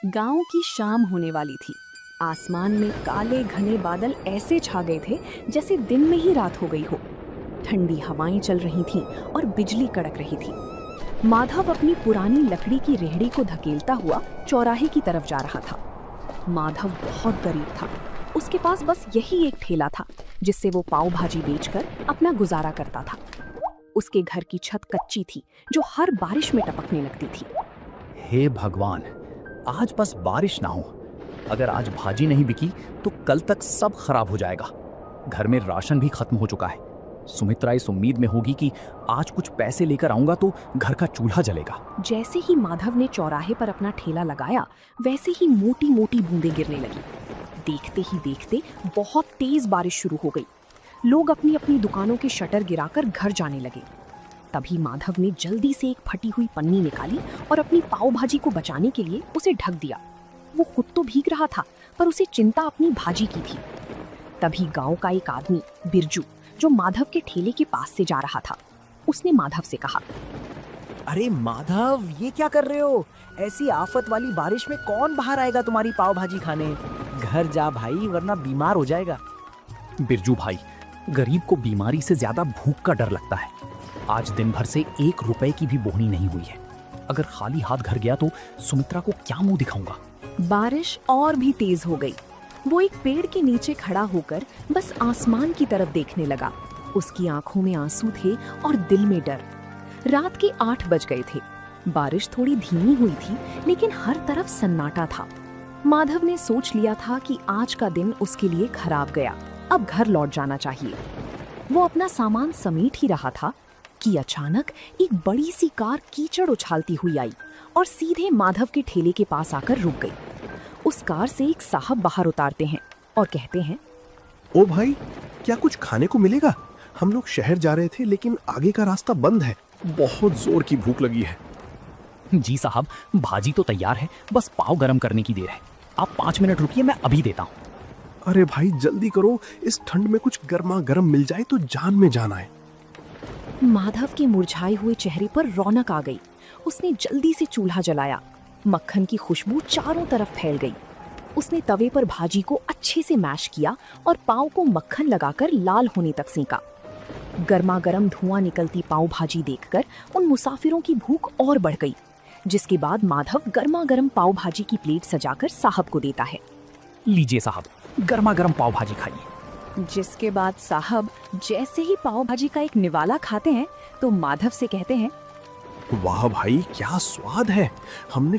गांव की शाम होने वाली थी। आसमान में काले घने बादल ऐसे छा गए थे जैसे दिन में ही रात हो गई हो। ठंडी हवाएं चल रही थीं और बिजली कड़क रही थी। माधव अपनी पुरानी लकड़ी की रेहड़ी को धकेलता हुआ चौराहे की तरफ जा रहा था। माधव बहुत गरीब था। उसके पास बस यही एक ठेला था जिससे वो पाव भाजी बेचकर अपना गुजारा करता था। उसके घर की छत कच्ची थी जो हर बारिश में टपकने लगती थी। हे भगवान, आज बस बारिश ना हो। अगर आज भाजी नहीं बिकी तो कल तक सब खराब हो जाएगा। घर में राशन भी खत्म हो चुका है। सुमित्रा इस उम्मीद में होगी कि आज कुछ पैसे लेकर आऊंगा तो घर का चूल्हा जलेगा। जैसे ही माधव ने चौराहे पर अपना ठेला लगाया, वैसे ही मोटी मोटी बूंदें गिरने लगी। देखते ही देखते बहुत तेज बारिश शुरू हो गई। लोग अपनी अपनी दुकानों के शटर गिराकर घर जाने लगे। तभी माधव ने जल्दी से एक फटी हुई पन्नी निकाली और अपनी पाव भाजी को बचाने के लिए उसे ढक दिया। वो खुद तो भीग रहा था, पर उसे चिंता अपनी भाजी की थी। तभी गांव का एक आदमी बिरजू, जो माधव के ठेले के पास से जा रहा था, उसने माधव से कहा, अरे माधव, ये क्या कर रहे हो? ऐसी आफत वाली बारिश में कौन बाहर आएगा तुम्हारी पाव भाजी खाने? घर जा भाई, वरना बीमार हो जाएगा। बिरजू भाई, गरीब को बीमारी से ज्यादा भूख का डर लगता है। आज दिन भर से 1 रुपए की भी बोहनी नहीं हुई है। अगर खाली हाथ घर गया तो सुमित्रा को क्या मुंह दिखाऊंगा। बारिश और भी तेज हो गई। वो एक पेड़ के नीचे खड़ा होकर बस आसमान की तरफ देखने लगा। उसकी आंखों में आंसू थे और दिल में डर। रात के 8 बज गए थे। बारिश थोड़ी धीमी हुई थी, लेकिन हर तरफ सन्नाटा था। माधव ने सोच लिया था कि आज का दिन उसके लिए खराब गया। अब घर लौट जाना चाहिए। वो अपना सामान समेट ही रहा था कि अचानक एक बड़ी सी कार कीचड़ उछालती हुई आई और सीधे माधव के ठेले के पास आकर रुक गई। उस कार से एक साहब बाहर उतारते हैं और कहते हैं, ओ भाई, क्या कुछ खाने को मिलेगा? हम लोग शहर जा रहे थे, लेकिन आगे का रास्ता बंद है। बहुत जोर की भूख लगी है। जी साहब, भाजी तो तैयार है, बस पाव गरम करने की देर है। आप 5 मिनट रुकिए, मैं अभी देता हूँ। अरे भाई जल्दी करो, इस ठंड में कुछ गर्मा गर्म मिल जाए तो जान में जान आए। माधव के मुरझाए हुए चेहरे पर रौनक आ गई। उसने जल्दी से चूल्हा जलाया। मक्खन की खुशबू चारों तरफ फैल गई। उसने तवे पर भाजी को अच्छे से मैश किया और पाव को मक्खन लगाकर लाल होने तक सेंका। गर्मा गर्म धुआं निकलती पाव भाजी देखकर उन मुसाफिरों की भूख और बढ़ गई। जिसके बाद माधव गर्मा गर्म पाव भाजी की प्लेट सजाकर साहब को देता है। लीजिए साहब, गर्मा गर्म पाव भाजी खाइए। जिसके बाद साहब जैसे ही पाव भाजी का एक निवाला खाते हैं तो माधव से कहते हैं, वाह भाई, क्या स्वाद है। हमने